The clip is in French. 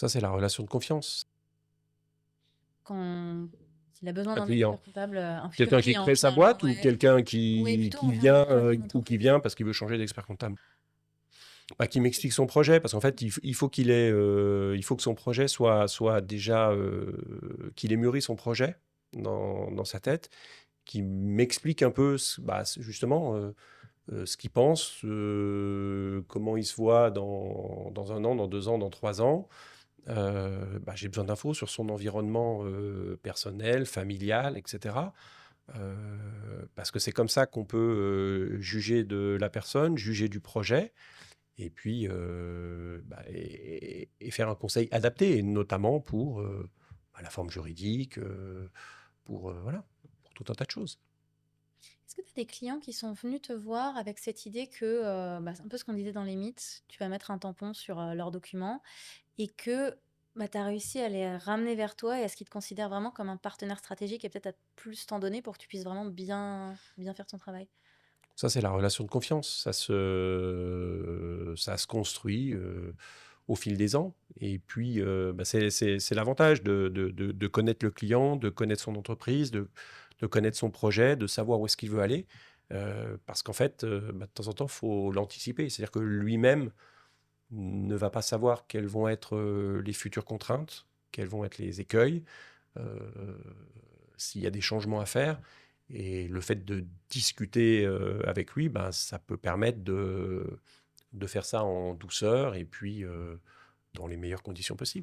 Ça, c'est la relation de confiance. Quand il a besoin Un d'un client. expert comptable, un futur Quelqu'un qui client crée sa finalement, boîte ou ouais. quelqu'un Ouais, qui plutôt qui un vient, directeur d'une ou qui entreprise. vient parce qu'il veut changer d'expert comptable? Bah, qui m'explique son projet parce qu'en fait, il faut qu'il ait, il faut que son projet soit déjà, qu'il ait mûri son projet dans sa tête, qu'il m'explique un peu justement, ce qu'il pense, comment il se voit dans 1 an, dans 2 ans, dans 3 ans. Bah, j'ai besoin d'infos sur son environnement, personnel, familial, et cetera. Parce que c'est comme ça qu'on peut, juger de la personne, juger du projet et puis, et faire un conseil adapté et notamment pour, la forme juridique, pour, voilà, pour tout un tas de choses. Est-ce que tu as des clients qui sont venus te voir avec cette idée que, c'est un peu ce qu'on disait dans les mythes, tu vas mettre un tampon sur, leurs documents et que, tu as réussi à les ramener vers toi et à ce qu'ils te considèrent vraiment comme un partenaire stratégique et peut-être à plus t'en donner pour que tu puisses vraiment bien faire ton travail? Ça, c'est la relation de confiance. Ça se construit, au fil des ans et puis, c'est l'avantage de connaître le client, de connaître son entreprise, de connaître son projet, de savoir où est-ce qu'il veut aller, parce qu'en fait, de temps en temps, il faut l'anticiper. C'est-à-dire que lui-même ne va pas savoir quelles vont être, les futures contraintes, quels vont être les écueils, heu, s'il y a des changements à faire et le fait de discuter, avec lui, ben, ça peut permettre de faire ça en douceur et puis, dans les meilleures conditions possibles.